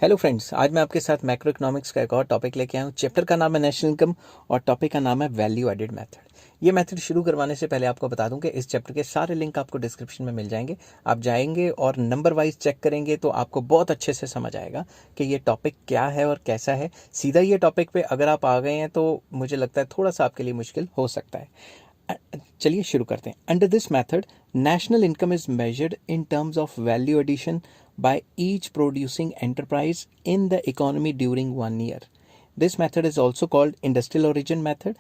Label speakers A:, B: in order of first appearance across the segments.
A: Hello friends, आज मैं आपके साथ मैक्रो इकोनॉमिक्स का एक और टॉपिक लेके आया हूँ। चैप्टर का नाम है नेशनल इनकम और टॉपिक का नाम है वैल्यू एडेड मेथड। ये मेथड शुरू करवाने से पहले आपको बता दूं कि इस चैप्टर के सारे लिंक आपको डिस्क्रिप्शन में मिल जाएंगे। आप जाएंगे और नंबर वाइज चेक करेंगे तो आपको बहुत अच्छे से समझ आएगा कि ये टॉपिक क्या है और कैसा है। सीधा ये टॉपिक पे अगर आप आ गए हैं तो मुझे लगता है थोड़ा सा आपके लिए मुश्किल हो सकता है। चलिए शुरू करते हैं। Under this method national income is measured in terms of value addition by each producing enterprise in the economy during 1 year. This method is also called industrial origin method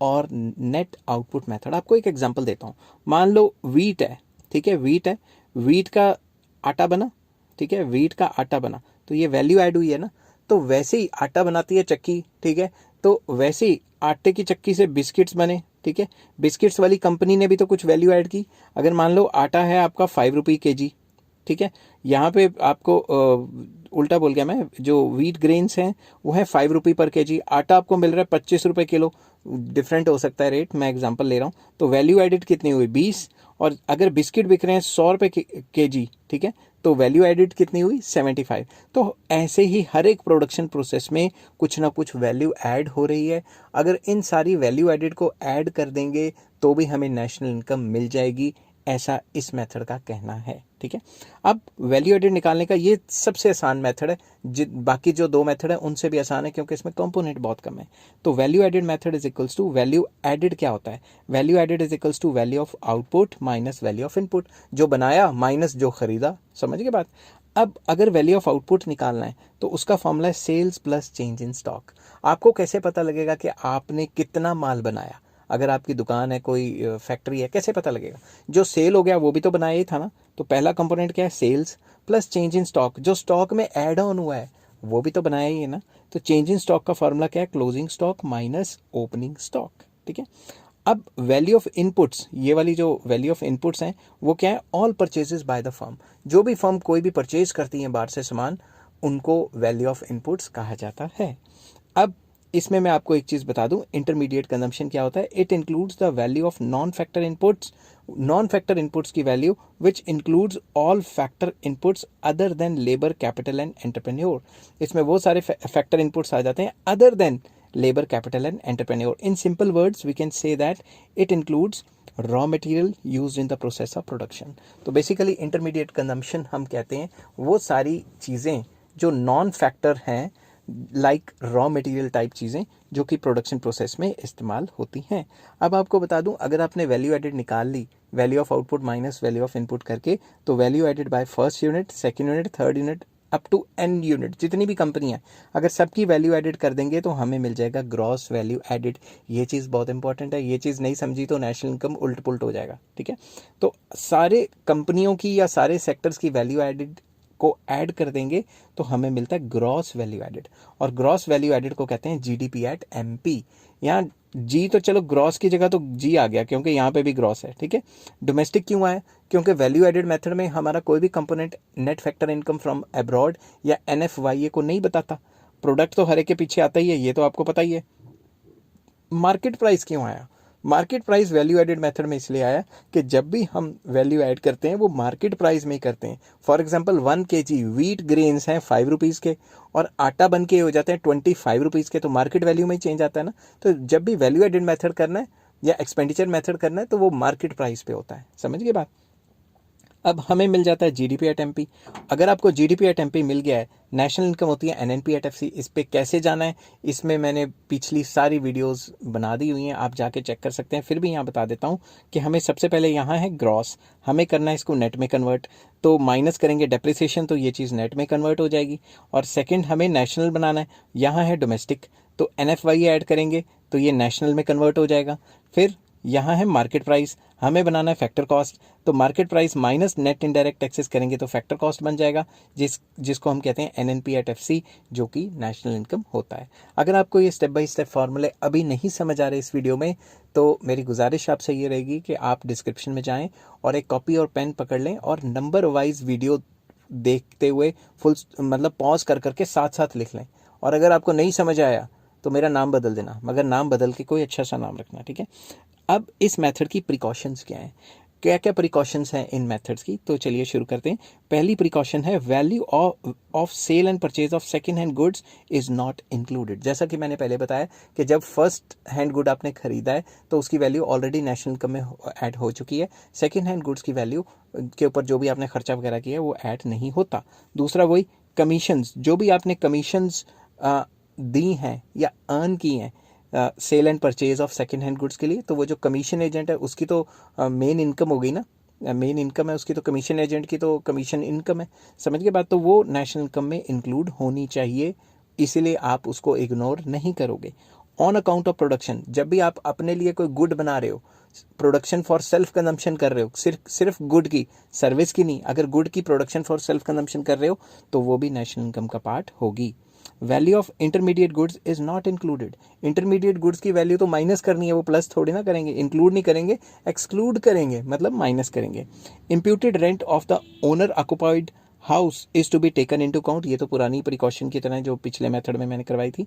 A: और net output method। आपको एक example देता हूँ। मान लो wheat है, ठीक है, wheat है, वीट का आटा बना, ठीक है, वीट का आटा बना तो ये वैल्यू ऐड हुई है ना। तो वैसे ही आटा बनाती है चक्की, ठीक है, तो वैसे ही आटे की चक्की से बिस्किट्स बने, ठीक है, बिस्किट्स वाली कंपनी ने भी तो कुछ वैल्यू ऐड की। अगर मान लो आटा है आपका 5 रुपये kg, ठीक है, यहाँ पे आपको उल्टा बोल गया मैं, जो व्हीट ग्रेन्स हैं वो है 5 रुपये/kg, आटा आपको मिल रहा है 25 रुपये किलो। डिफरेंट हो सकता है रेट, मैं एग्जांपल ले रहा हूँ। तो वैल्यू एडिड कितनी हुई 20, और अगर बिस्किट बिक रहे हैं 100 रुपये/kg, ठीक है, तो वैल्यू एडिड कितनी हुई 75। तो ऐसे ही हर एक प्रोडक्शन प्रोसेस में कुछ ना कुछ वैल्यू ऐड हो रही है। अगर इन सारी वैल्यू एडिड को ऐड कर देंगे तो भी हमें नेशनल इनकम मिल जाएगी, ऐसा इस मेथड का कहना है, ठीक है। अब वैल्यू एडेड निकालने का ये सबसे आसान मेथड है। बाकी जो दो मेथड है उनसे भी आसान है क्योंकि इसमें कंपोनेंट बहुत कम है। तो value added method is equals to, value added क्या होता है, value added is equals to value of output minus value of input. जो बनाया माइनस जो खरीदा, समझ गए बात। अब अगर वैल्यू ऑफ आउटपुट निकालना है तो उसका फॉर्मूला है sales plus change in stock. आपको कैसे पता लगेगा कि आपने कितना माल बनाया? अगर आपकी दुकान है, कोई फैक्ट्री है, कैसे पता लगेगा? जो सेल हो गया वो भी तो बनाया ही था ना। तो पहला कंपोनेंट क्या है, sales plus change in stock. जो स्टॉक में ऐड ऑन हुआ है वो भी तो बनाया ही है ना। तो चेंज इन स्टॉक का फॉर्मूला क्या है, closing stock minus opening stock, ठीक है। अब वैल्यू ऑफ इनपुट्स, ये वाली जो वैल्यू ऑफ इनपुट्स हैं वो क्या है, all purchases by the firm. जो भी फर्म कोई भी परचेज करती है बाहर से सामान, उनको वैल्यू ऑफ इनपुट्स कहा जाता है। अब इसमें मैं आपको एक चीज़ बता दूं, इंटरमीडिएट कंजम्पशन क्या होता है। It includes the value of non factor inputs, non factor inputs की value which includes all factor inputs other than labour, capital and entrepreneur. इसमें वो सारे फैक्टर इनपुट्स आ जाते हैं other than labour, capital and entrepreneur. In simple words we can say that it includes raw material used in the process of production. तो basically intermediate consumption हम कहते हैं वो सारी चीज़ें जो नॉन फैक्टर हैं, लाइक रॉ मटेरियल टाइप चीज़ें जो कि प्रोडक्शन प्रोसेस में इस्तेमाल होती हैं। अब आपको बता दूं, अगर आपने वैल्यू एडेड निकाल ली, value of output minus value of input करके, तो value added by first unit, second unit, third unit up to n unit, जितनी भी कंपनी है, अगर सबकी वैल्यू एडेड कर देंगे तो हमें मिल जाएगा ग्रॉस वैल्यू एडेड। ये चीज़ बहुत इंपॉर्टेंट है, ये चीज़ नहीं समझी तो नेशनल इनकम उल्ट पुल्ट हो जाएगा, ठीक है। तो सारे कंपनियों की या सारे सेक्टर्स की वैल्यू एडेड को ऐड कर देंगे तो हमें मिलता है ग्रॉस वैल्यू एडेड। और ग्रॉस वैल्यू एडेड को कहते हैं जीडीपी एट एमपी। यहाँ जी तो चलो ग्रॉस की जगह तो जी आ गया क्योंकि यहाँ पे भी ग्रॉस है, ठीक है। डोमेस्टिक क्यों आया? क्योंकि वैल्यू एडेड मेथड में हमारा कोई भी component net factor income from abroad या एनएफवाईए को नहीं बताता। प्रोडक्ट तो हर एक के पीछे आता ही है, ये तो आपको पता ही है। मार्केट प्राइस क्यों आया? Market price value added method में इसलिए आया कि जब भी हम वैल्यू ऐड करते हैं वो मार्केट प्राइस में ही करते हैं। For example 1 kg wheat grains हैं 5 रुपीज़ के और आटा बन के हो जाते हैं 25 रुपीज़ के, तो मार्केट वैल्यू में ही चेंज आता है ना। तो जब भी वैल्यू एडेड मेथड करना है या एक्सपेंडिचर मेथड करना है तो वो मार्केट प्राइस पे होता है, समझ गए बात। अब हमें मिल जाता है जीडीपी एट एमपी। अगर आपको जीडीपी एट एमपी मिल गया है, नेशनल इनकम होती है एनएनपी एट एफसी। इस पे कैसे जाना है, इसमें मैंने पिछली सारी वीडियोस बना दी हुई हैं, आप जाके चेक कर सकते हैं। फिर भी यहाँ बता देता हूँ कि हमें सबसे पहले यहाँ है ग्रॉस, हमें करना है इसको नेट में कन्वर्ट। तो माइनस करेंगे डेप्रिसिएशन तो ये चीज़ नेट में कन्वर्ट हो जाएगी। और सेकेंड हमें नेशनल बनाना है, यहाँ है डोमेस्टिक, तो एनएफवाई ऐड करेंगे तो ये नेशनल में कन्वर्ट हो जाएगा। फिर यहाँ है मार्केट प्राइस, हमें बनाना है फैक्टर कॉस्ट, तो market price minus net indirect taxes करेंगे तो फैक्टर कॉस्ट बन जाएगा, जिसको हम कहते हैं एनएनपी एट एफसी, जो कि नेशनल इनकम होता है। अगर आपको ये स्टेप बाय स्टेप फार्मूले अभी नहीं समझ आ रहे इस वीडियो में, तो मेरी गुजारिश आपसे ये रहेगी कि आप डिस्क्रिप्शन में जाएँ और एक कॉपी और पेन पकड़ लें और नंबर वाइज वीडियो देखते हुए फुल मतलब पॉज कर करके साथ साथ लिख लें। और अगर आपको नहीं समझ आया तो मेरा नाम बदल देना, मगर नाम बदल के कोई अच्छा सा नाम रखना, ठीक है। अब इस मेथड की प्रिकॉशंस क्या हैं? क्या क्या प्रिकॉशंस हैं इन मेथड्स की, तो चलिए शुरू करते हैं। पहली प्रिकॉशन है value of sale and purchase of second hand goods is not included. जैसा कि मैंने पहले बताया कि जब फर्स्ट हैंड गुड आपने खरीदा है तो उसकी वैल्यू ऑलरेडी नेशनल इनकम में ऐड हो चुकी है। सेकंड हैंड गुड्स की वैल्यू के ऊपर जो भी आपने खर्चा वगैरह किया है वो ऐड नहीं होता। दूसरा वही कमीशंस, जो भी आपने कमीशंस दी हैं या अर्न की हैं sale and purchase of second hand goods के लिए, तो वो जो कमीशन एजेंट है उसकी तो मेन इनकम हो गई ना, मेन इनकम है उसकी, तो कमीशन एजेंट की तो कमीशन इनकम है, समझ के बाद, तो वो नेशनल इनकम में इंक्लूड होनी चाहिए, इसीलिए आप उसको इग्नोर नहीं करोगे। ऑन अकाउंट ऑफ प्रोडक्शन, जब भी आप अपने लिए कोई गुड बना रहे हो, प्रोडक्शन फॉर सेल्फ कंजम्पशन कर रहे हो, सिर्फ गुड की, सर्विस की नहीं, अगर गुड की प्रोडक्शन फॉर सेल्फ कंजम्पशन कर रहे हो तो वो भी नेशनल इनकम का पार्ट होगी। Value of intermediate goods is not included. Intermediate goods की वैल्यू तो माइनस करनी है, वो प्लस थोड़ी ना करेंगे, इंक्लूड नहीं करेंगे, एक्सक्लूड करेंगे, मतलब माइनस करेंगे। Imputed rent of the owner occupied house is to be taken into account, ये तो पुरानी प्रिकॉशन की तरह जो पिछले मेथड में मैंने करवाई थी।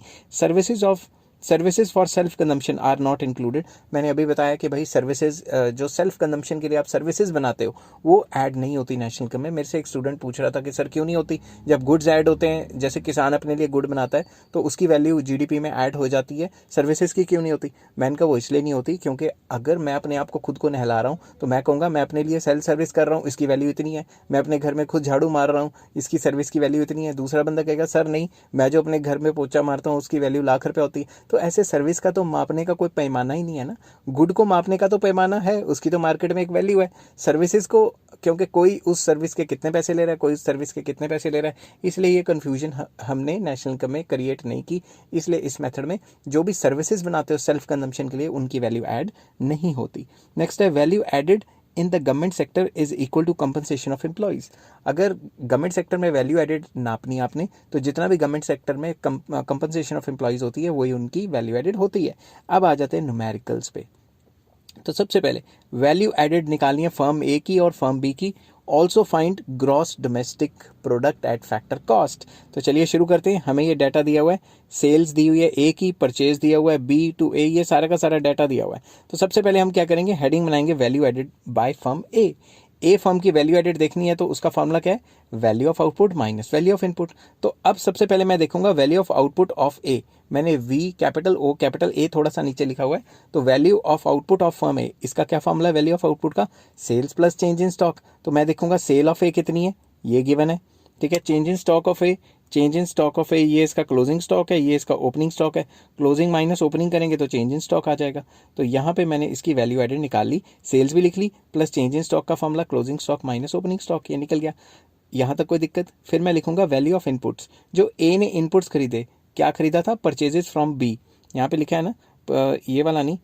A: Services for self consumption are not included. मैंने अभी बताया कि भाई सर्विसेज जो सेल्फ कंजम्पशन के लिए आप सर्विसेज बनाते हो वो ऐड नहीं होती नेशनल इनकम में। मेरे से एक स्टूडेंट पूछ रहा था कि सर क्यों नहीं होती, जब गुड्स ऐड होते हैं, जैसे किसान अपने लिए गुड बनाता है तो उसकी वैल्यू जीडीपी में ऐड हो जाती है, सर्विसेज की क्यों नहीं होती। मैंने कहा वो इसलिए नहीं होती क्योंकि अगर मैं अपने आप को खुद को नहला रहा हूँ तो मैं कहूँगा मैं अपने लिए सेल्फ सर्विस कर रहा हूँ, इसकी वैल्यू इतनी है। मैं अपने घर में खुद झाड़ू मार रहा हूँ, इसकी सर्विस की वैल्यू इतनी है। दूसरा बंदा कहेगा सर नहीं, मैं जो अपने घर में पोछा मारता हूँ उसकी वैल्यू ₹1,00,000 होती है। तो ऐसे सर्विस का तो मापने का कोई पैमाना ही नहीं है ना। गुड को मापने का तो पैमाना है, उसकी तो मार्केट में एक वैल्यू है। सर्विसेज को, क्योंकि कोई उस सर्विस के कितने पैसे ले रहा है, कोई उस सर्विस के कितने पैसे ले रहा है, इसलिए ये कन्फ्यूजन हमने नेशनल इनकम में क्रिएट नहीं की। इसलिए इस मेथड में जो भी सर्विसेज बनाते हो सेल्फ कंजम्पशन के लिए उनकी वैल्यू ऐड नहीं होती। नेक्स्ट है value added in the government sector is equal to compensation of employees. अगर गवर्नमेंट सेक्टर में वैल्यू एडेड नापनी आपने तो जितना भी गवर्नमेंट सेक्टर में कंपनसेशन ऑफ एम्प्लॉइज होती है वही उनकी वैल्यू एडेड होती है। अब आ जाते हैं न्यूमेरिकल्स पे। तो सबसे पहले वैल्यू एडेड निकालनी है फर्म ए की और फर्म बी की। Also find gross domestic product at factor cost. तो चलिए शुरू करते हैं। हमें ये डाटा दिया हुआ है, सेल्स दी हुई है ए की, परचेज दिया हुआ है बी टू ए, ये सारा का सारा डाटा दिया हुआ है। तो सबसे पहले हम क्या करेंगे, हेडिंग बनाएंगे value added by firm A firm की वैल्यू एडेड देखनी है तो उसका फॉर्मूला क्या है, value of output minus value of input. तो अब सबसे पहले मैं देखूंगा value of output of A. मैंने V capital O capital A थोड़ा सा नीचे लिखा हुआ है, तो value of output of firm A, इसका क्या फॉर्मूला है वैल्यू ऑफ आउटपुट का, sales plus change in stock. तो मैं देखूंगा सेल ऑफ ए कितनी है, ये गिवन है, ठीक है। Change in stock of A, change in stock of A, ये इसका क्लोजिंग स्टॉक है, ये इसका ओपनिंग स्टॉक है। क्लोजिंग माइनस ओपनिंग करेंगे तो चेंज इन स्टॉक आ जाएगा। तो यहाँ पे मैंने इसकी वैल्यू एडेड निकाल ली, सेल्स भी लिख ली प्लस चेंज इन स्टॉक का formula closing stock minus opening stock, ये निकल गया। यहाँ तक कोई दिक्कत। फिर मैं लिखूंगा वैल्यू ऑफ इनपुट्स, जो ए ने इनपुट्स खरीदे, क्या खरीदा था, परचेजेस फ्रॉम बी, यहाँ पे लिखा है ना, ये वाला नहीं,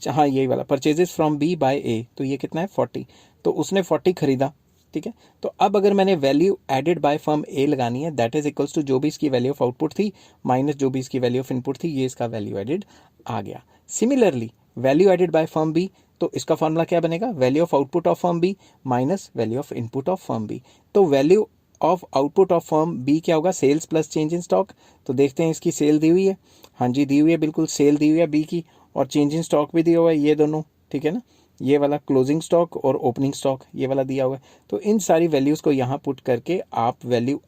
A: हाँ यही वाला, परचेजेस फ्रॉम बी बाय ए, तो ये कितना है 40, तो उसने 40 खरीदा, ठीक है। तो अब अगर मैंने वैल्यू एडेड बाय फर्म ए लगानी है, दैट इज इक्वल्स टू जो भी इसकी वैल्यू ऑफ आउटपुट थी माइनस जो भी इसकी वैल्यू ऑफ इनपुट थी, ये इसका वैल्यू एडेड आ गया। Similarly value added by firm B, तो इसका फॉर्मूला क्या बनेगा, value of output of firm B minus value of input of firm B. तो value of output of firm B क्या होगा, sales plus change in stock. तो देखते हैं इसकी सेल दी हुई है, हाँ जी दी हुई है, बिल्कुल सेल दी हुई है बी की, और चेंज इन स्टॉक भी दिया हुआ है, ये दोनों, ठीक है ना, ये वाला क्लोजिंग स्टॉक और ओपनिंग स्टॉक ये वाला दिया हुआ है। तो इन सारी वैल्यूज़ को यहाँ पुट करके आप value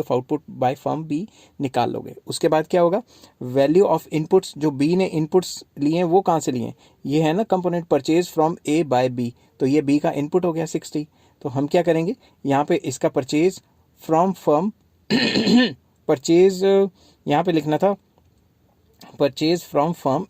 A: of output by firm B निकाल लोगे। उसके बाद क्या होगा, वैल्यू ऑफ इनपुट्स, जो बी ने इनपुट्स लिए हैं वो कहाँ से लिए हैं, ये है ना component purchase from A by B, तो ये बी का इनपुट हो गया 60। तो हम क्या करेंगे, यहाँ पे इसका परचेज फ्रॉम फर्म परचेज यहाँ पे लिखना था परचेज फ्रॉम फर्म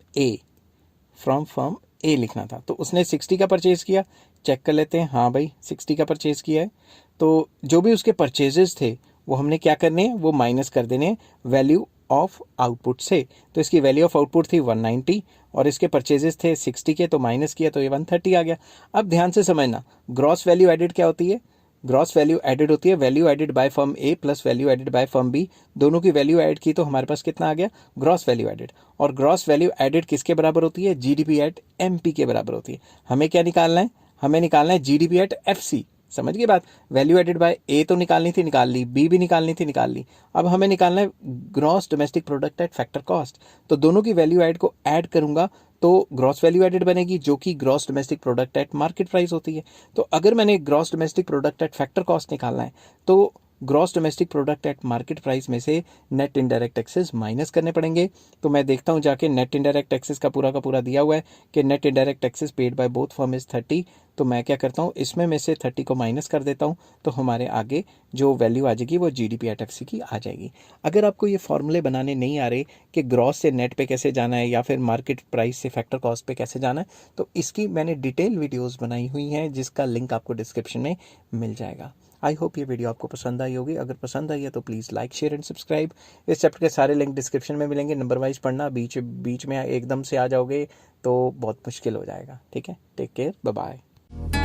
A: ए लिखना था। तो उसने 60 का परचेज किया, चेक कर लेते हैं, हाँ भाई 60 का परचेज किया है। तो जो भी उसके परचेजेस थे वो हमने क्या करने हैं, वो माइनस कर देने हैं वैल्यू ऑफ आउटपुट से। तो इसकी वैल्यू ऑफ आउटपुट थी 190 और इसके परचेजेस थे 60 के, तो माइनस किया तो ये 130 आ गया। अब ध्यान से समझना, ग्रॉस वैल्यू एडेड क्या होती है, ग्रॉस वैल्यू एडेड होती है value added by firm A plus value added by firm B, दोनों की वैल्यू ऐड की तो हमारे पास कितना आ गया, ग्रॉस वैल्यू एडेड। और ग्रॉस वैल्यू एडेड किसके बराबर होती है, जीडीपी एट एमपी के बराबर होती है। हमें क्या निकालना है, हमें निकालना है जीडीपी एट एफसी। समझ गए बात, वैल्यू एडेड बाय ए तो निकालनी थी, निकाल ली, बी भी निकालनी थी, निकाल ली। अब हमें निकालना है gross domestic product at factor cost. तो दोनों की वैल्यू ऐड को ऐड करूंगा तो ग्रॉस वैल्यू एडेड बनेगी जो कि gross domestic product at market price होती है। तो अगर मैंने gross domestic product at factor cost निकालना है तो gross domestic product at market price में से नेट इनडायरेक्ट टैक्सेस माइनस करने पड़ेंगे। तो मैं देखता हूँ जाके नेट इनडायरेक्ट टैक्सेस का पूरा दिया हुआ है कि net indirect taxes paid by both firm is 30। तो मैं क्या करता हूँ, इसमें में से 30 को माइनस कर देता हूँ, तो हमारे आगे जो वैल्यू आ जाएगी वो जीडीपी एट एफसी की आ जाएगी। अगर आपको ये फॉर्मूले बनाने नहीं आ रहे कि ग्रॉस से नेट पे कैसे जाना है या फिर मार्केट प्राइस से फैक्टर कॉस्ट पे कैसे जाना है, तो इसकी मैंने डिटेल वीडियोस बनाई हुई हैं जिसका लिंक आपको डिस्क्रिप्शन में मिल जाएगा। आई होप ये वीडियो आपको पसंद आई होगी। अगर पसंद आई है तो please like share and subscribe. इस चैप्टर के सारे लिंक डिस्क्रिप्शन में मिलेंगे। नंबर वाइज पढ़ना, बीच में एकदम से आ जाओगे तो बहुत मुश्किल हो जाएगा। ठीक है, टेक केयर, बाय बाय।